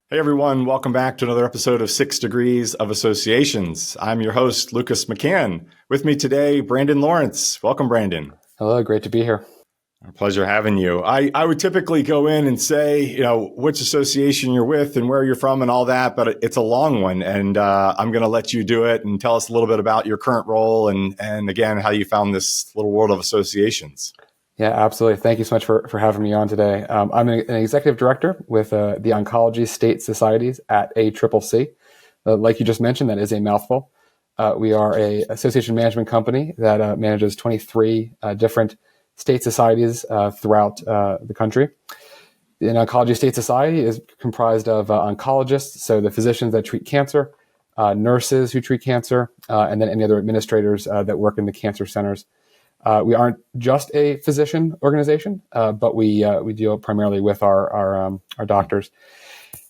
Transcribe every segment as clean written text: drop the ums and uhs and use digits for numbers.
Hey everyone, welcome back to another episode of 6 Degrees of Associations. I'm your host, Lucas McCann. With me today, Brandon Lawrence. Welcome, Brandon. Hello, great to be here. Our pleasure having you. I would typically go in and say, which association you're with and where you're from and all that, but it's a long one. And I'm going to let you do it and tell us a little bit about your current role and again, how you found this little world of associations. Yeah, absolutely. Thank you so much for having me on today. I'm an executive director with the Oncology State Societies at ACCC. Like you just mentioned, that is a mouthful. We are a association management company that manages 23 different state societies throughout the country. The Oncology State Society is comprised of oncologists, so the physicians that treat cancer, nurses who treat cancer, and then any other administrators that work in the cancer centers. We aren't just a physician organization, but we deal primarily with our doctors.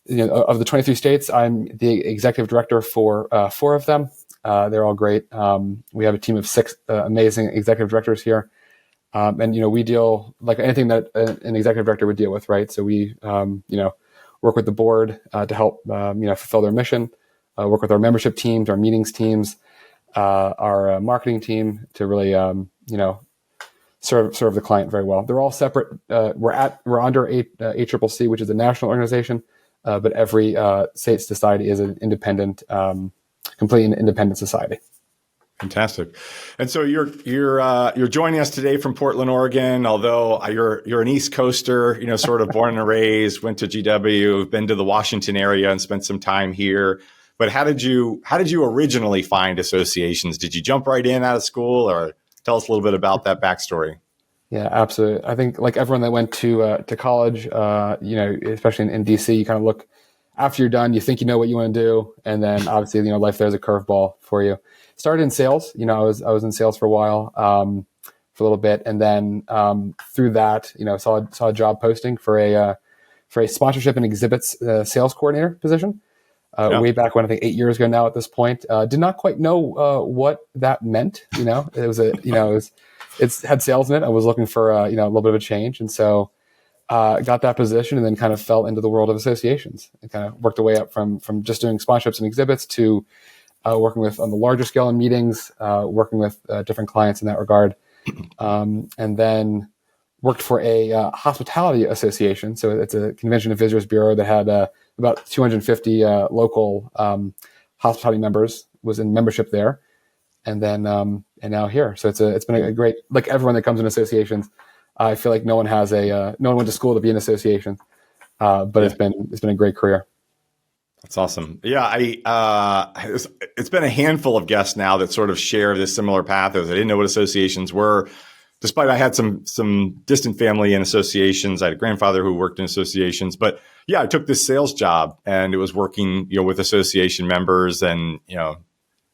Of the 23 states, I'm the executive director for 4 of them. They're all great. We have a team of 6 amazing executive directors here, and we deal like anything that an executive director would deal with, right? So we work with the board to help fulfill their mission. Work with our membership teams, our meetings teams, our marketing team to really serve the client very well. They're all separate. We're under ACCC, which is a national organization, but every state society is an independent, completely independent society. Fantastic. And so you're joining us today from Portland, Oregon. Although you're an East Coaster, sort of born and raised, went to GW, been to the Washington area, and spent some time here. But how did you originally find associations? Did you jump right in out of school, or tell us a little bit about that backstory? Yeah, absolutely. I think like everyone that went to college, especially in DC, you kind of look after you're done, you think you know what you want to do, and then obviously life there's a curveball for you. Started in sales. I was in sales for a while, for a little bit, and then through that, saw a job posting for a sponsorship and exhibits sales coordinator position. Way back when, I think 8 years ago now at this point. Did not quite know what that meant. It had sales in it. I was looking for a little bit of a change, and so got that position, and then kind of fell into the world of associations and kind of worked the way up from just doing sponsorships and exhibits to working with on the larger scale in meetings, working with different clients in that regard, and then worked for a hospitality association. So it's a convention and visitors bureau that had about 250 local hospitality members, was in membership there, and then and now here. So it's been a great, like everyone that comes in associations, I feel like no one went to school to be in association, but it's been a great career. That's awesome. Yeah, it's been a handful of guests now that sort of share this similar path. I didn't know what associations were. Despite I had some distant family in associations. I had a grandfather who worked in associations, but yeah, I took this sales job and it was working, with association members, and,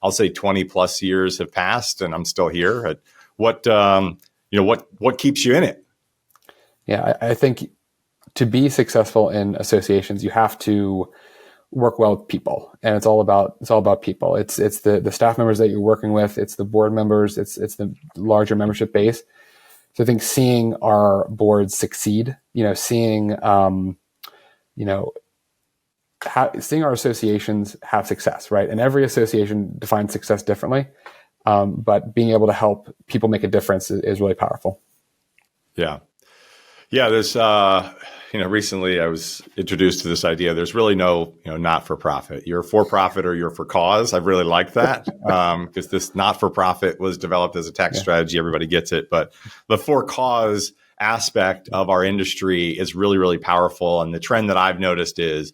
I'll say 20 plus years have passed and I'm still here. What keeps you in it? Yeah, I think to be successful in associations, you have to work well with people, and it's all about people. It's the staff members that you're working with. It's the board members. It's the larger membership base. So I think seeing our boards succeed, seeing our associations have success, right? And every association defines success differently, but being able to help people make a difference is really powerful. Yeah. There's recently I was introduced to this idea. There's really no, not-for-profit. You're for-profit or you're for cause. I really like that because this not-for-profit was developed as a tax strategy. Everybody gets it. But the for-cause aspect of our industry is really, really powerful. And the trend that I've noticed is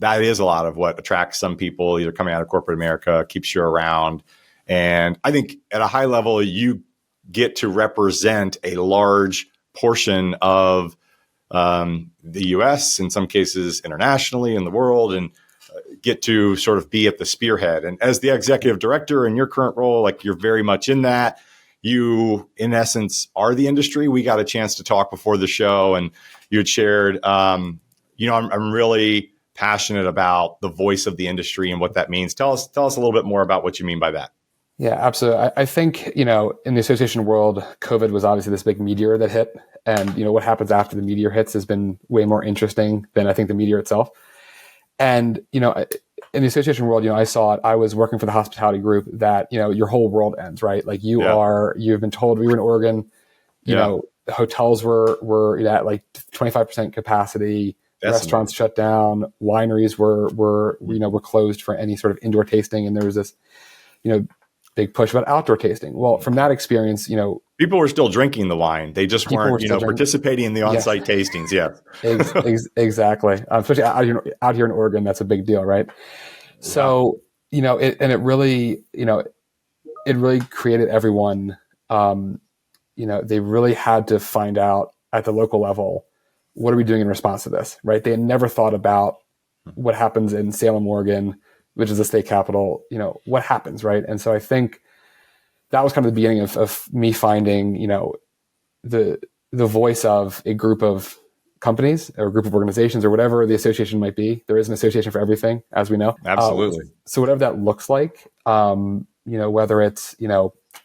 that is a lot of what attracts some people, either coming out of corporate America, keeps you around. And I think at a high level, you get to represent a large portion of the U.S., in some cases internationally in the world, and get to sort of be at the spearhead. And as the executive director in your current role, like you're very much in that. You, in essence, are the industry. We got a chance to talk before the show, and you had shared, I'm really passionate about the voice of the industry and what that means. Tell us a little bit more about what you mean by that. Yeah, absolutely. I think, in the association world, COVID was obviously this big meteor that hit. And, what happens after the meteor hits has been way more interesting than I think the meteor itself. And, in the association world, I saw it. I was working for the hospitality group that, your whole world ends, right? Like you've been told, we were in Oregon, hotels were at like 25% capacity. That's restaurants shut down. Wineries were closed for any sort of indoor tasting. And there was this, big push about outdoor tasting. Well, from that experience, people were still drinking the wine. They just weren't, participating in the on-site tastings. Yeah, exactly. Especially out here in Oregon, that's a big deal, right? So, it really created everyone. They really had to find out at the local level, what are we doing in response to this, right? They had never thought about what happens in Salem, Oregon, which is the state capital, what happens, right? And so I think that was kind of the beginning of me finding, the voice of a group of companies or a group of organizations or whatever the association might be. There is an association for everything, as we know. Absolutely. So whatever that looks like, whether it's,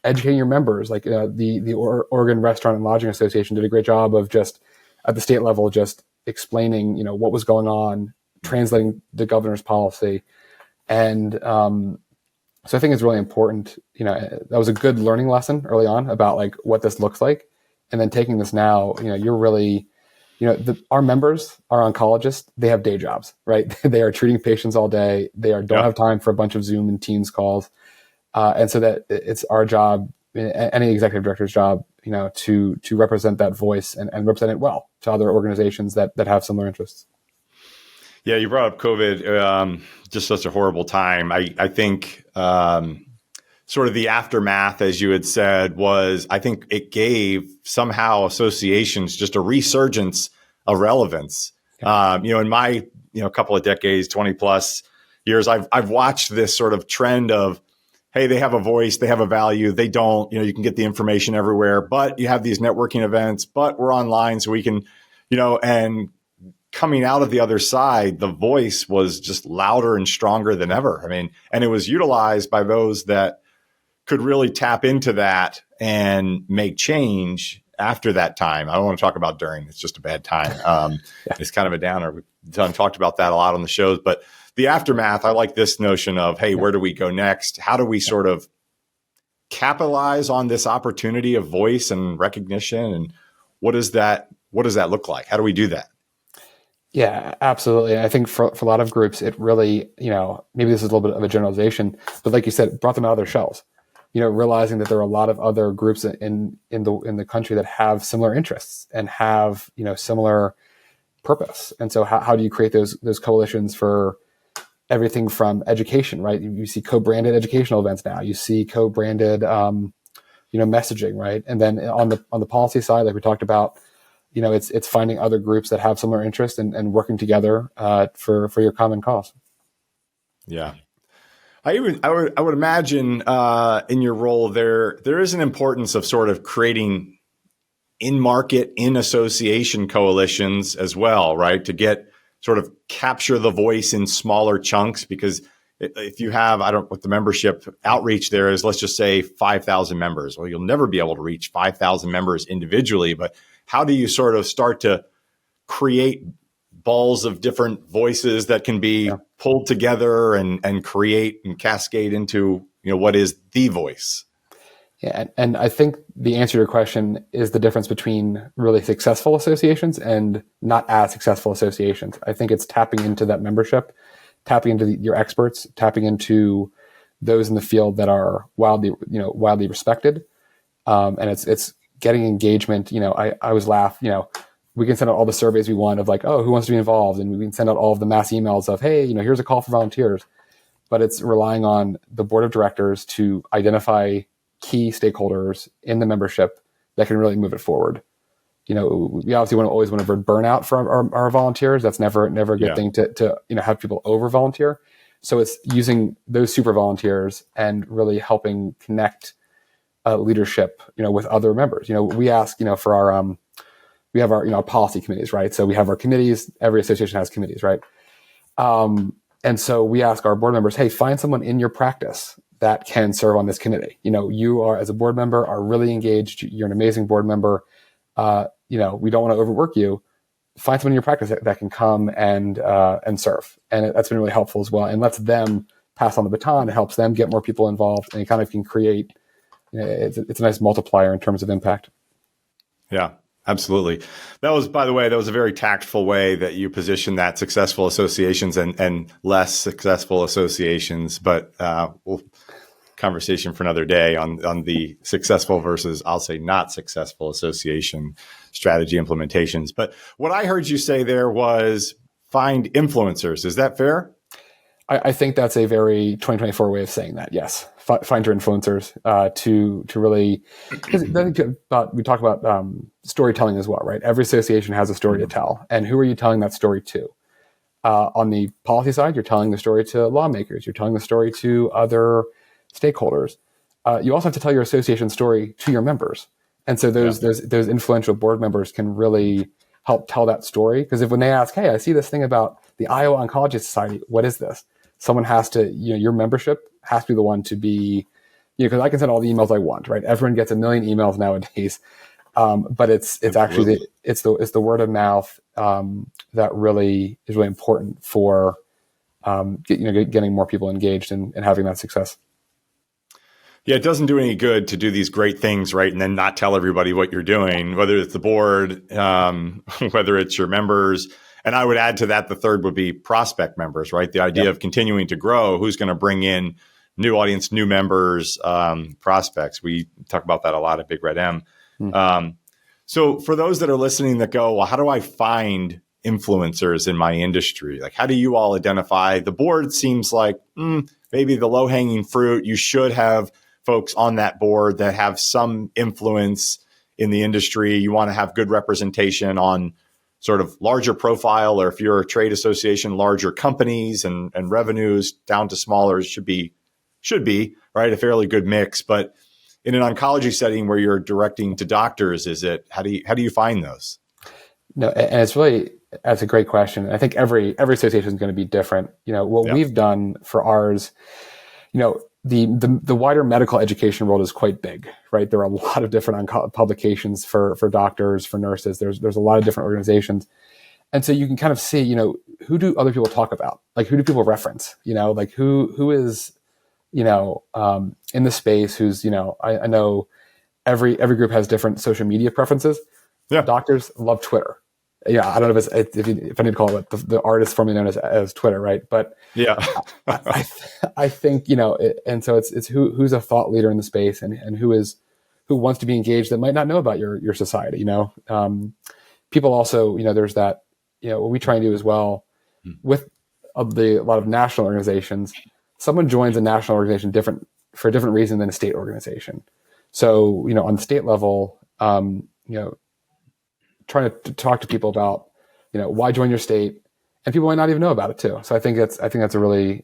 educating your members, like the Oregon Restaurant and Lodging Association did a great job of just at the state level, just explaining, what was going on, translating the governor's policy. And so I think it's really important, that was a good learning lesson early on about like what this looks like. And then taking this now, you're really, our members, our oncologists, they have day jobs, right? They are treating patients all day. They don't have time for a bunch of Zoom and Teams calls. And so that it's our job, any executive director's job, to represent that voice and represent it well to other organizations that have similar interests. Yeah, you brought up COVID, just such a horrible time. I think sort of the aftermath, as you had said, was I think it gave somehow associations just a resurgence of relevance. In my couple of decades, 20 plus years, I've watched this sort of trend of, hey, they have a voice, they have a value, they don't, you can get the information everywhere, but you have these networking events, but we're online so we can, and coming out of the other side, the voice was just louder and stronger than ever. I mean, and it was utilized by those that could really tap into that and make change after that time. I don't want to talk about during, it's just a bad time. It's kind of a downer. We've talked about that a lot on the shows, but the aftermath, I like this notion of, hey, where do we go next? How do we sort of capitalize on this opportunity of voice and recognition? And what does that look like? How do we do that? Yeah, absolutely. And I think for a lot of groups, it really, maybe this is a little bit of a generalization, but like you said, it brought them out of their shells, realizing that there are a lot of other groups in the country that have similar interests and have, similar purpose. And so how do you create those coalitions for everything from education, right? You see co-branded educational events now. You see co-branded, messaging, right? And then on the policy side, like we talked about, it's finding other groups that have similar interests and working together for your common cause. Yeah, I would imagine in your role there is an importance of sort of creating in-market, in-association coalitions as well, right? To get sort of capture the voice in smaller chunks, because if you have, what the membership outreach there is, let's just say 5,000 members. Well, you'll never be able to reach 5,000 members individually, but how do you sort of start to create balls of different voices that can be pulled together and create and cascade into, what is the voice? Yeah, and I think the answer to your question is the difference between really successful associations and not as successful associations. I think it's tapping into that membership, tapping into your experts, tapping into those in the field that are widely respected, and it's getting engagement. I always laugh. We can send out all the surveys we want of like, oh, who wants to be involved, and we can send out all of the mass emails of, hey, here's a call for volunteers. But it's relying on the board of directors to identify key stakeholders in the membership that can really move it forward. We obviously always want to avoid burnout for our volunteers. That's never a good thing to have people over volunteer. So it's using those super volunteers and really helping connect leadership, with other members. We ask, for our we have our policy committees, right? So we have our committees. Every association has committees, right? And so we ask our board members, hey, find someone in your practice that can serve on this committee. You are, as a board member, are really engaged. You're an amazing board member. We don't want to overwork you. find someone in your practice that can come and serve. And that's been really helpful as well, and lets them pass on the baton. It helps them get more people involved, and it kind of can create, it's a nice multiplier in terms of impact. Yeah, absolutely. That was, by the way, that was a very tactful way that you positioned that: successful associations and less successful associations. But conversation for another day on the successful versus, I'll say, not successful association strategy implementations. But what I heard you say there was find influencers. Is that fair? I think that's a very 2024 way of saying that. Yes, find your influencers to really. Because we talk about storytelling as well, right? Every association has a story to tell, and who are you telling that story to? On the policy side, you're telling the story to lawmakers. You're telling the story to other stakeholders. You also have to tell your association story to your members, and so those influential board members can really help tell that story. Because when they ask, "Hey, I see this thing about the Iowa Oncology Society. What is this?" Someone has to, your membership has to be the one to be, because I can send all the emails I want, right? Everyone gets a million emails nowadays, but it's actually it's the word of mouth that really is really important for getting more people engaged and having that success. Yeah, it doesn't do any good to do these great things, right, and then not tell everybody what you're doing, whether it's the board, whether it's your members. And I would add to that, the third would be prospect members, right? The idea of continuing to grow, who's going to bring in new audience, new members, prospects. We talk about that a lot at Big Red M. So for those that are listening that go, well, how do I find influencers in my industry? Like, how do you all identify? The board seems like maybe the low-hanging fruit. You should have folks on that board that have some influence in the industry. You want to have good representation on sort of larger profile, or if you're a trade association, larger companies and revenues down to smaller should be right, a fairly good mix. But in an oncology setting where you're directing to doctors, how do you find those? No, and that's a great question. I think every association is going to be different. What we've done for ours, the wider medical education world is quite big, right? There are a lot of different publications for doctors, for nurses. There's a lot of different organizations. And so you can kind of see, who do other people talk about? Like, who do people reference? Like who is, in the space, who's, I know every group has different social media preferences. Yeah. Doctors love Twitter. Yeah, I don't know if I need to call it the artist formerly known as Twitter, right? But yeah, I think and so it's who's a thought leader in the space and who wants to be engaged that might not know about your society. People also there's that what we try and do as well with a lot of national organizations. Someone joins a national organization for a different reason than a state organization. So on the state level, trying to talk to people about, why join your state, and people might not even know about it too. So I think that's a really,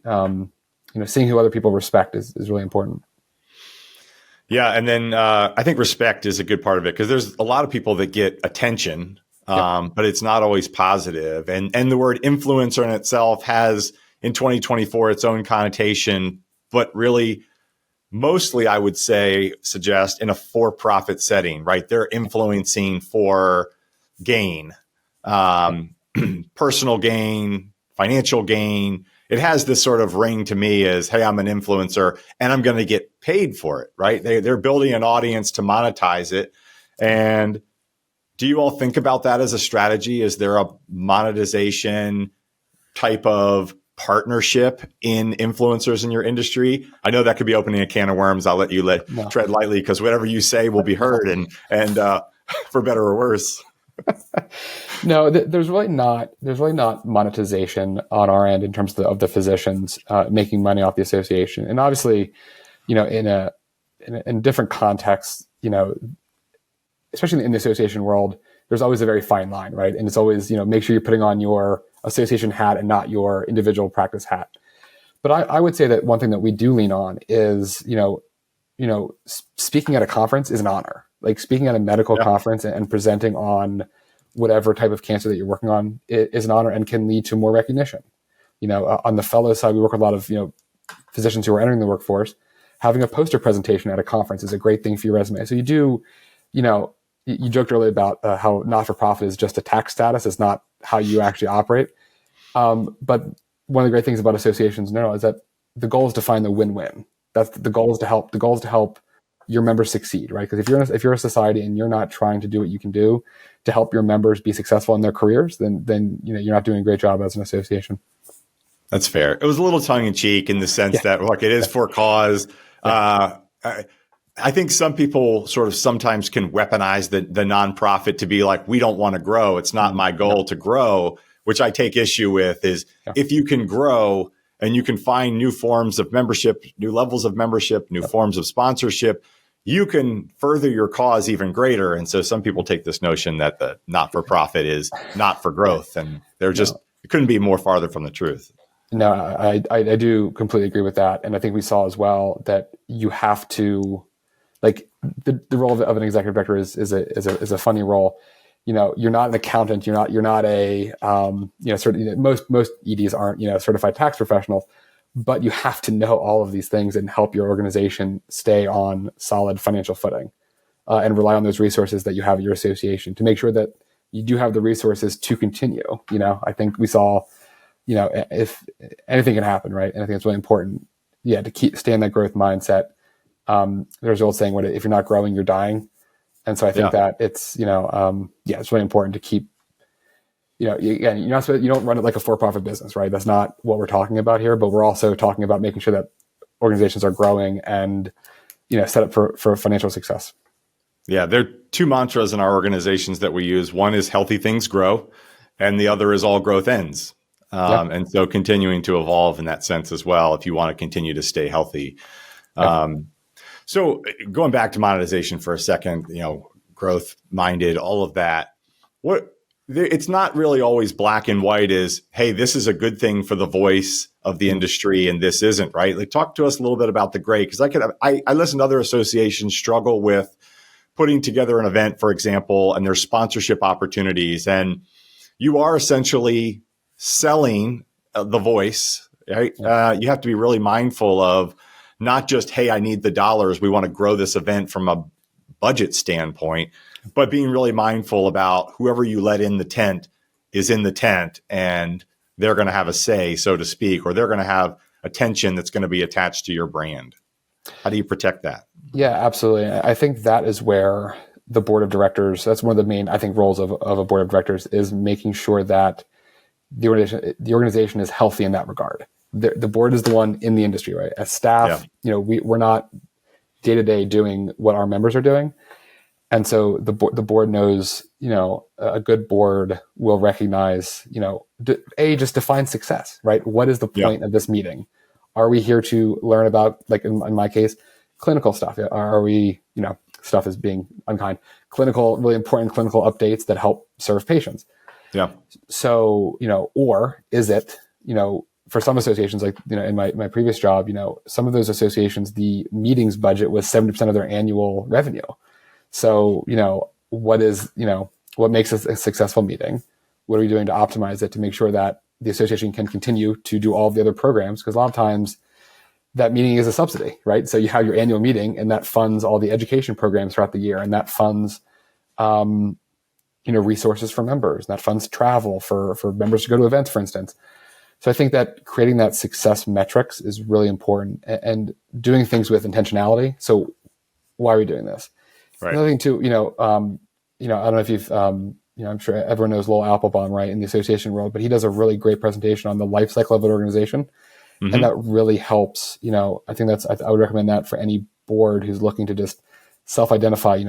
seeing who other people respect is really important. Yeah. And then I think respect is a good part of it, because there's a lot of people that get attention, but it's not always positive. And the word influencer in itself has in 2024 its own connotation, but really mostly I would suggest in a for-profit setting, right? They're influencing for gain, personal gain, financial gain. It has this sort of ring to me as, hey, I'm an influencer and I'm going to get paid for it, right? They're building an audience to monetize it. And do you all think about that as a strategy? Is there a monetization type of partnership in influencers in your industry? I know that could be opening a can of worms. I'll let you tread lightly, because whatever you say will be heard and for better or worse. No, there's really not monetization on our end in terms of the physicians making money off the association. And obviously, in different contexts, especially in the association world, there's always a very fine line, right? And it's always, make sure you're putting on your association hat and not your individual practice hat. But I would say that one thing that we do lean on is, speaking at a conference is an honor. Like speaking at a medical conference and presenting on whatever type of cancer that you're working on is an honor and can lead to more recognition. On the fellow side, we work with a lot of, physicians who are entering the workforce. Having a poster presentation at a conference is a great thing for your resume. So you do, you joked earlier about how not-for-profit is just a tax status. It's not how you actually operate. But one of the great things about associations now is that the goal is to find the win-win. That's the goal is to help. The goal is to help your members succeed, right? Because if you're a society and you're not trying to do what you can do to help your members be successful in their careers, then you're not doing a great job as an association. That's fair. It was a little tongue in cheek in the sense that, look, it is for cause. Yeah. I think some people sort of sometimes can weaponize the nonprofit to be like, we don't want to grow. It's not my goal to grow, which I take issue with is if you can grow and you can find new forms of membership, new levels of membership, new forms of sponsorship, you can further your cause even greater. And so some people take this notion that the not-for-profit is not for growth. And they're just, it couldn't be more farther from the truth. No, I do completely agree with that. And I think we saw as well that you have to, like the role of an executive director is a funny role. You're not an accountant. You're not a most EDs aren't certified tax professionals, but you have to know all of these things and help your organization stay on solid financial footing, and rely on those resources that you have at your association to make sure that you do have the resources to continue. I think we saw, if anything can happen, right? And I think it's really important, to stay in that growth mindset. There's an old saying, if you're not growing, you're dying. And so I think that it's, it's really important to keep, you don't run it like a for-profit business, right? That's not what we're talking about here, but we're also talking about making sure that organizations are growing and, set up for financial success. Yeah. There are two mantras in our organizations that we use. One is healthy things grow, and the other is all growth ends. And so continuing to evolve in that sense as well, if you want to continue to stay healthy. So going back to monetization for a second, growth minded, all of that, it's not really always black and white as, hey, this is a good thing for the voice of the industry and this isn't, right? Like, talk to us a little bit about the gray, because I listen to other associations struggle with putting together an event, for example, and there's sponsorship opportunities, and you are essentially selling the voice, right? You have to be really mindful of not just, hey, I need the dollars, we want to grow this event from a budget standpoint, but being really mindful about whoever you let in the tent is in the tent, and they're going to have a say, so to speak, or they're going to have attention that's going to be attached to your brand. How do you protect that? Yeah, absolutely. I think that is where the board of directors, that's one of the main, I think, roles of a board of directors, is making sure that the organization is healthy in that regard. The board is the one in the industry, right? As staff, we're not day to day doing what our members are doing. And so the board knows, a good board will recognize, just define success, right? What is the point of this meeting? Are we here to learn about, like in my case, clinical stuff? Are we, stuff is being unkind, really important clinical updates that help serve patients? Yeah. So, or is it, for some associations, like, in my previous job, some of those associations, the meetings budget was 70% of their annual revenue. So, what makes a successful meeting? What are we doing to optimize it to make sure that the association can continue to do all of the other programs? Because a lot of times that meeting is a subsidy, right? So you have your annual meeting, and that funds all the education programs throughout the year, and that funds, resources for members, and that funds travel for members to go to events, for instance. So I think that creating that success metrics is really important, and doing things with intentionality. So why are we doing this? Right. Another thing too, I don't know if you've, I'm sure everyone knows Lowell Applebaum, right, in the association world, but he does a really great presentation on the life cycle of an organization. Mm-hmm. And that really helps, I think I would recommend that for any board who's looking to just self-identify,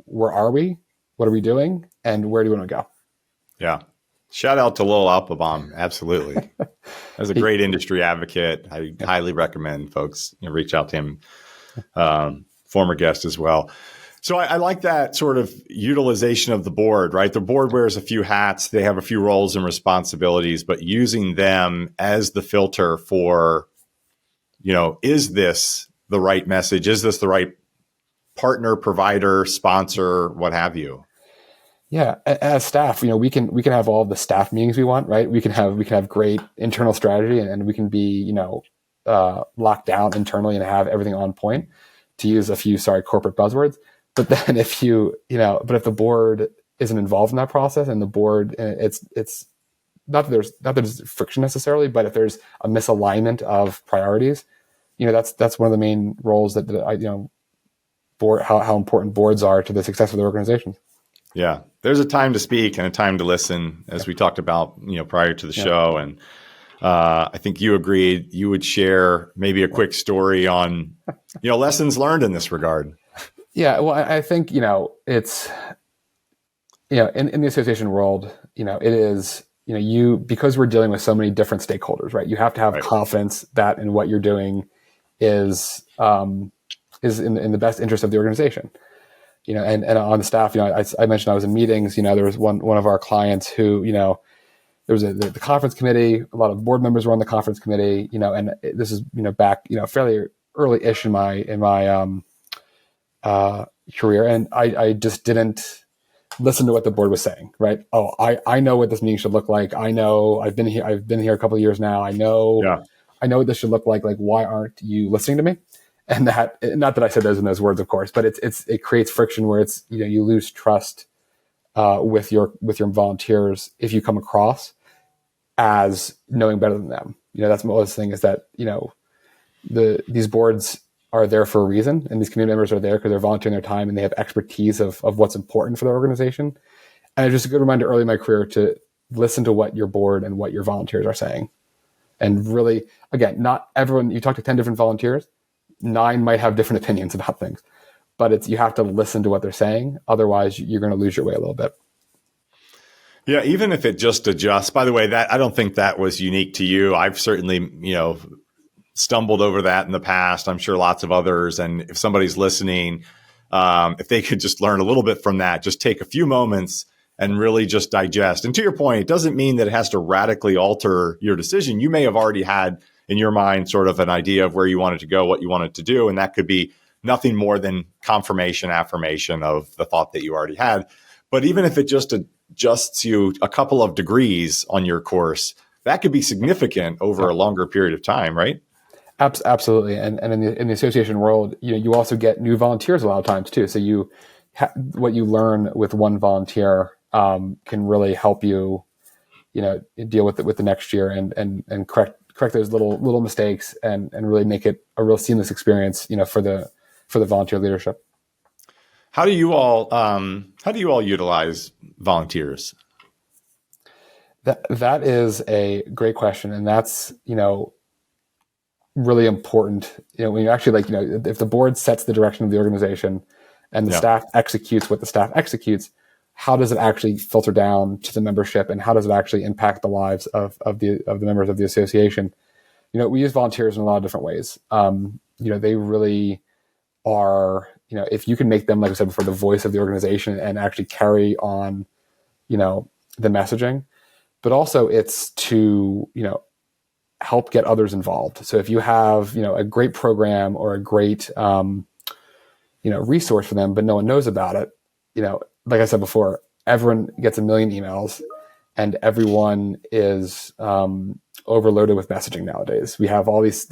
where are we? What are we doing? And where do we want to go? Yeah. Shout out to Lowell Applebaum. Absolutely. As a great industry advocate, I highly recommend folks reach out to him, former guest as well. So I like that sort of utilization of the board, right? The board wears a few hats. They have a few roles and responsibilities, but using them as the filter for, is this the right message? Is this the right partner, provider, sponsor, what have you? Yeah, as staff, we can have all the staff meetings we want, right? We can have great internal strategy, and we can be, locked down internally and have everything on point, to use a few corporate buzzwords. But then if the board isn't involved in that process, and the board, it's not that there's friction necessarily, but if there's a misalignment of priorities, that's one of the main roles that I, board, how important boards are to the success of the organizations. Yeah, there's a time to speak and a time to listen, as we talked about, prior to the show. And I think you agreed you would share maybe a quick story on, lessons learned in this regard. Yeah, well, I think, it's, in the association world, it is, because we're dealing with so many different stakeholders, right? You have to have confidence that in what you're doing is in the best interest of the organization. And on the staff, I mentioned I was in meetings. There was one of our clients who, there was the conference committee. A lot of board members were on the conference committee. And this is back fairly early-ish in my career, and I just didn't listen to what the board was saying. Right? Oh, I know what this meeting should look like. I know I've been here a couple of years now. I know what this should look like. Like, why aren't you listening to me? And that, not that I said those in those words, of course, but it creates friction where it's, you lose trust with your volunteers if you come across as knowing better than them. That's my last thing is that, these boards are there for a reason, and these community members are there because they're volunteering their time and they have expertise of what's important for their organization. And it's just a good reminder early in my career to listen to what your board and what your volunteers are saying. And really, again, not everyone, you talk to 10 different volunteers, 9 might have different opinions about things, but you have to listen to what they're saying. Otherwise, you're going to lose your way a little bit. Yeah, even if it just adjusts. By the way, that I don't think that was unique to you. I've certainly, stumbled over that in the past. I'm sure lots of others. And if somebody's listening, if they could just learn a little bit from that, just take a few moments and really just digest. And to your point, it doesn't mean that it has to radically alter your decision. You may have already had in your mind sort of an idea of where you wanted to go, what you wanted to do. And that could be nothing more than confirmation, affirmation of the thought that you already had. But even if it just adjusts you a couple of degrees on your course, that could be significant over a longer period of time, right? Absolutely. And in the association world, you also get new volunteers a lot of times too. So what you learn with one volunteer can really help you, deal with it with the next year and correct those little mistakes and really make it a real seamless experience, for the volunteer leadership. How do you all utilize volunteers? That is a great question, and that's really important. When you actually if the board sets the direction of the organization and the staff executes what the staff executes, how does it actually filter down to the membership, and how does it actually impact the lives of the members of the association? We use volunteers in a lot of different ways. They really are, if you can make them, like I said before, the voice of the organization and actually carry on, the messaging, but also it's to, help get others involved. So if you have, a great program or a great, resource for them, but no one knows about it, like I said before, everyone gets a million emails and everyone is overloaded with messaging nowadays. We have all these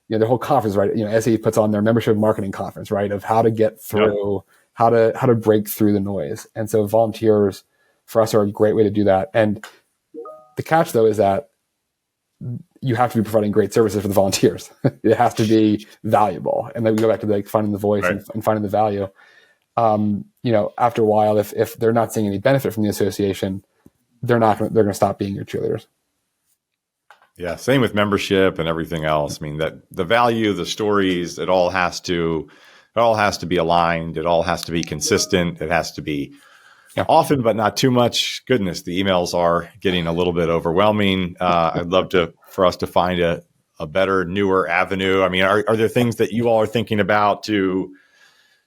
their whole conference, right? SAE puts on their membership marketing conference, right? Of how to get through, how to break through the noise. And so volunteers for us are a great way to do that. And the catch though is that you have to be providing great services for the volunteers. It has to be valuable. And then we go back to finding the voice and finding the value. After a while, if they're not seeing any benefit from the association, they're going to stop being your cheerleaders. Yeah. Same with membership and everything else. I mean, that the value, the stories, it all has to be aligned. It all has to be consistent. It has to be often, but not too much. Goodness, the emails are getting a little bit overwhelming. I'd love for us to find a better, newer avenue. I mean, are there things that you all are thinking about to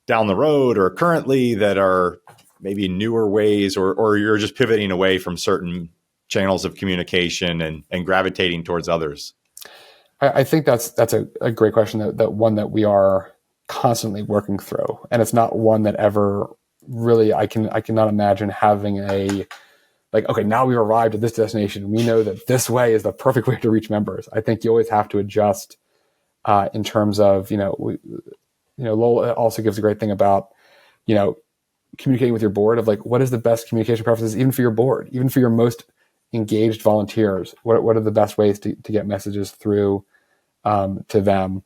down the road or currently that are maybe newer ways, or you're just pivoting away from certain channels of communication and gravitating towards others? I think that's a great question, that one that we are constantly working through. And it's not one that ever really, I cannot imagine having okay, now we've arrived at this destination. We know that this way is the perfect way to reach members. I think you always have to adjust in terms of, Lowell also gives a great thing about, communicating with your board of what is the best communication preferences, even for your board, even for your most engaged volunteers? What are the best ways to get messages through to them?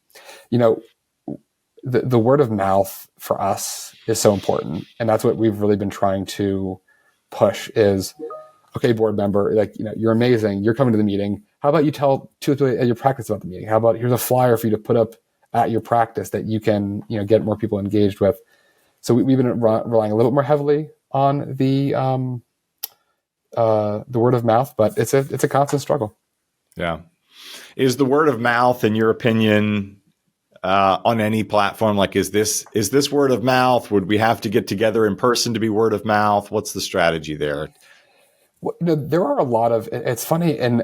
The word of mouth for us is so important, and that's what we've really been trying to push is, okay, board member, you're amazing. You're coming to the meeting. How about you tell two or three at your practice about the meeting? How about here's a flyer for you to put up at your practice that you can, get more people engaged with. So we've been relying a little bit more heavily on the word of mouth, but it's a constant struggle. Yeah. Is the word of mouth, in your opinion, on any platform, is this word of mouth? Would we have to get together in person to be word of mouth? What's the strategy there? Well, there are a lot of, it's funny, and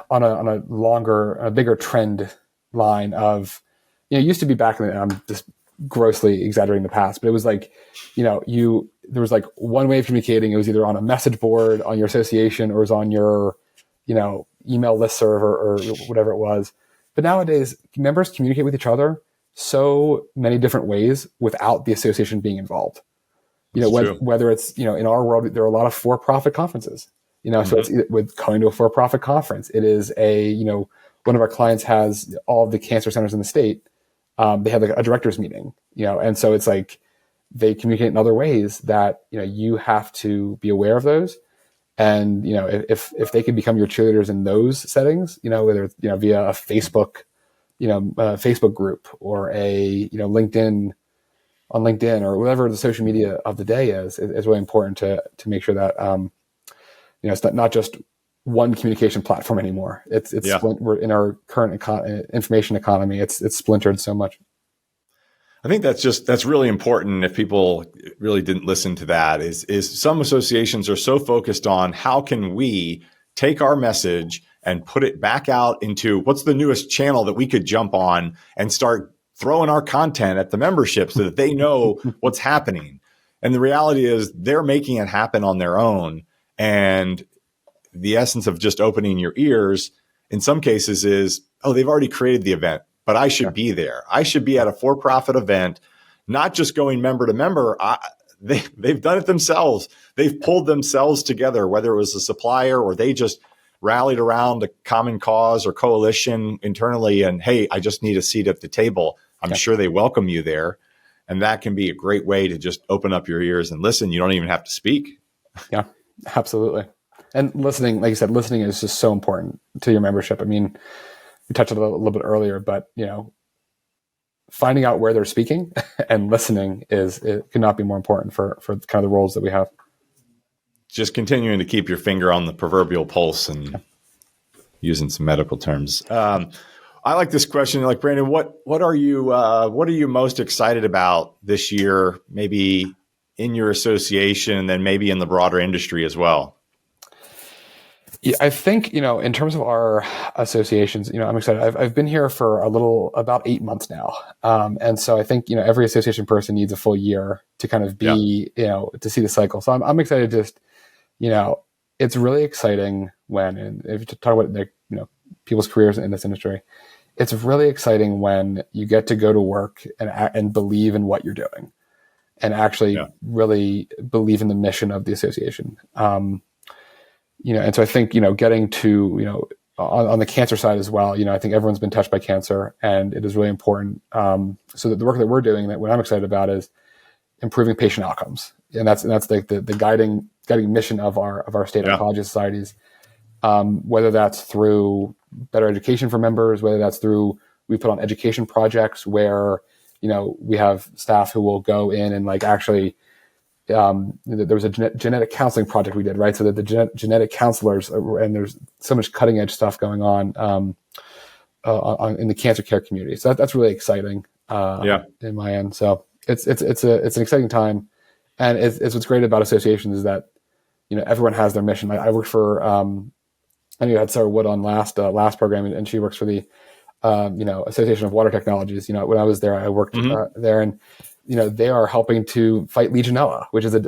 on a bigger trend line of, it used to be back in the, I'm just grossly exaggerating the past, but it was there was one way of communicating. It was either on a message board on your association, or it was on your, email listserv or whatever it was. But nowadays, members communicate with each other so many different ways without the association being involved. Whether it's, in our world, there are a lot of for-profit conferences, so it's with going to a for-profit conference. It is one of our clients has all of the cancer centers in the state. They have a director's meeting, and so it's they communicate in other ways that, you have to be aware of those. And, if they could become your cheerleaders in those settings, whether it's, via a Facebook, Facebook group, or a, LinkedIn, on LinkedIn, or whatever the social media of the day is really important to make sure that, it's not just one communication platform anymore. We're in our current information economy. It's splintered so much. I think that's really important. If people really didn't listen to that, is some associations are so focused on how can we take our message and put it back out into what's the newest channel that we could jump on and start throwing our content at the membership so that they know what's happening. And the reality is they're making it happen on their own. And the essence of just opening your ears in some cases is, they've already created the event, but I should be there. I should be at a for-profit event, not just going member to member. They've done it themselves. They've pulled themselves together, whether it was a supplier or they just rallied around a common cause or coalition internally. And, hey, I just need a seat at the table. I'm sure they welcome you there. And that can be a great way to just open up your ears and listen. You don't even have to speak. Yeah, absolutely. And listening, like you said, listening is just so important to your membership. I mean, we touched on it a little bit earlier, but, finding out where they're speaking and listening it could not be more important for kind of the roles that we have. Just continuing to keep your finger on the proverbial pulse and using some medical terms. I like this question. Brandon, what are you most excited about this year, maybe in your association and then maybe in the broader industry as well? Yeah, I think, in terms of our associations, I'm excited. I've been here for about 8 months now. And so I think, every association person needs a full year to kind of be, to see the cycle. So I'm excited just, it's really exciting and if you talk about people's careers in this industry, it's really exciting when you get to go to work and believe in what you're doing and actually really believe in the mission of the association. And so I think, getting to, on the cancer side as well, I think everyone's been touched by cancer, and it is really important. So that the work that we're doing, that what I'm excited about is improving patient outcomes. And that's the guiding mission of our state oncology societies. Whether that's through better education for members, whether that's through, we put on education projects where, we have staff who will go in and actually, there was a genetic counseling project we did, right? So that the genetic counselors, and there's so much cutting edge stuff going on in the cancer care community. So that's really exciting in my end. So it's an exciting time, and it's what's great about associations is that everyone has their mission. I worked for I knew I had Sarah Wood on last program, and she works for the Association of Water Technologies. When I was there, I worked there, and they are helping to fight Legionella, which is a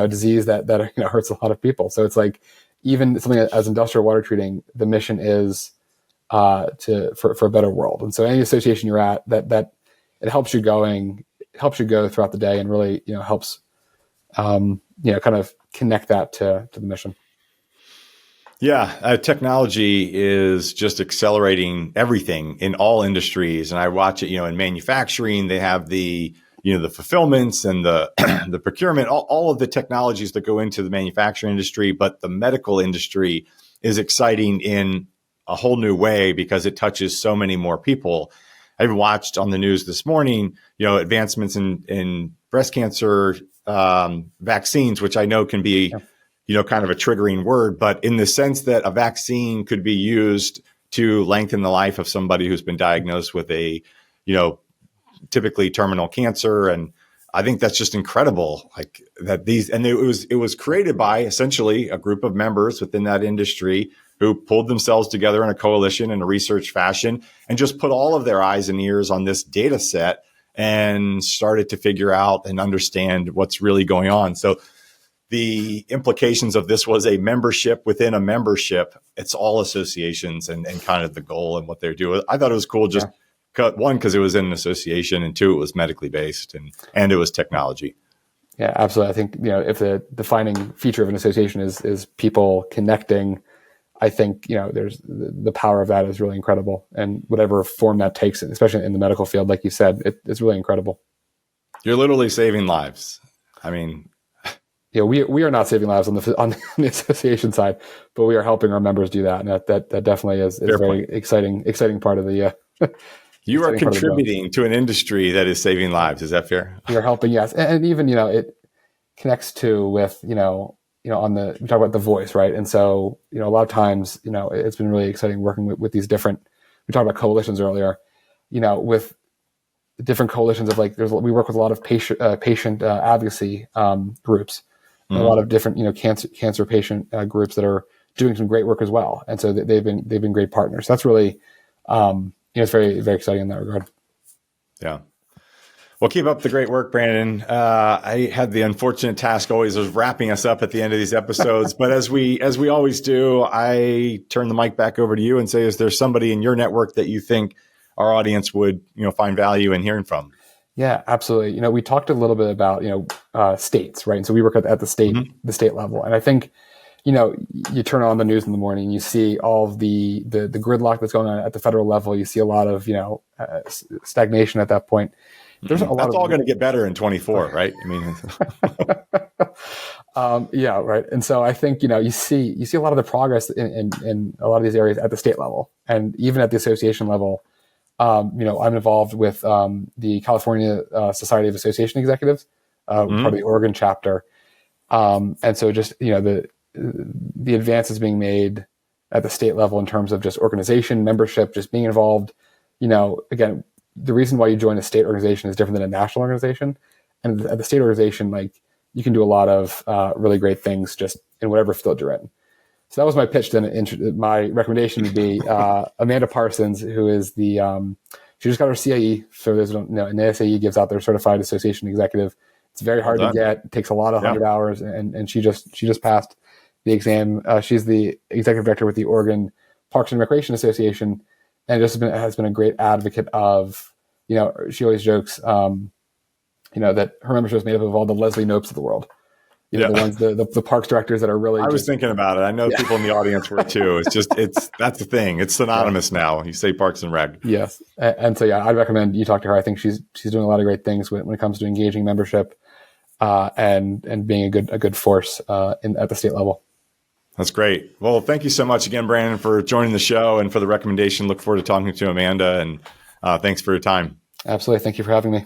disease that hurts a lot of people. So it's even something as industrial water treating, the mission is for a better world. And so any association you're at, that it helps you go throughout the day, and really helps kind of connect that to the mission. Yeah, technology is just accelerating everything in all industries. And I watch it, in manufacturing, they have the fulfillments and the the procurement, all of the technologies that go into the manufacturing industry. But the medical industry is exciting in a whole new way because it touches so many more people. I even watched on the news this morning, advancements in breast cancer vaccines, which I know can be, kind of a triggering word, but in the sense that a vaccine could be used to lengthen the life of somebody who's been diagnosed with a, typically terminal cancer. And I think that's just incredible. Like that it was created by essentially a group of members within that industry who pulled themselves together in a coalition in a research fashion and just put all of their eyes and ears on this data set and started to figure out and understand what's really going on. So the implications of this was a membership within a membership. It's all associations and kind of the goal and what they're doing. I thought it was cool. Just one, because it was in an association, and two, it was medically based and it was technology. Yeah, absolutely. I think, if the defining feature of an association is people connecting, I think, there's the power of that is really incredible. And whatever form that takes, especially in the medical field, like you said, it's really incredible. You're literally saving lives. I mean, we are not saving lives on the association side, but we are helping our members do that. And that definitely is a very exciting part of the, you are contributing to an industry that is saving lives. Is that fair? You're helping. Yes. And even, it connects to with, we talk about the voice, right? And so, a lot of times, it's been really exciting working with these different, we talked about coalitions earlier, with different coalitions of we work with a lot of patient advocacy groups, and a lot of different, cancer patient groups that are doing some great work as well. And so they've been great partners. That's really, it's very, very exciting in that regard. Yeah. Well, keep up the great work, Brandon. I had the unfortunate task always of wrapping us up at the end of these episodes, but as we always do, I turn the mic back over to you and say, is there somebody in your network that you think our audience would, find value in hearing from? Yeah, absolutely. We talked a little bit about, states, right? And so we work at the state, the state level. And I think, you turn on the news in the morning, you see all of the gridlock that's going on at the federal level. You see a lot of, stagnation at that point. There's a lot. That's all going to get better in 24, right? I mean, yeah, right. And so I think you see a lot of the progress in a lot of these areas at the state level, and even at the association level. I'm involved with the California Society of Association Executives, part of the Oregon chapter, and so just the advances being made at the state level in terms of just organization, membership, just being involved. Again, the reason why you join a state organization is different than a national organization. And at the state organization, you can do a lot of really great things just in whatever field you're in. So that was my pitch. Then my recommendation would be Amanda Parsons, who is she just got her CIE. For those who don't know, an ASAE gives out their certified association executive. It's very hard to get. It takes a lot of 100 hours, and she just passed the exam. She's the executive director with the Oregon Parks and Recreation Association, and just has been a great advocate of, she always jokes, that her membership is made up of all the Leslie Nopes of the world. The ones, the parks directors that are really. I was thinking about it. I know people in the audience were too. That's the thing. It's synonymous now. You say Parks and Rec. Yes, and so I'd recommend you talk to her. I think she's doing a lot of great things when it comes to engaging membership, and being a good force at the state level. That's great. Well, thank you so much again, Brandon, for joining the show and for the recommendation. Look forward to talking to Amanda, and thanks for your time. Absolutely. Thank you for having me.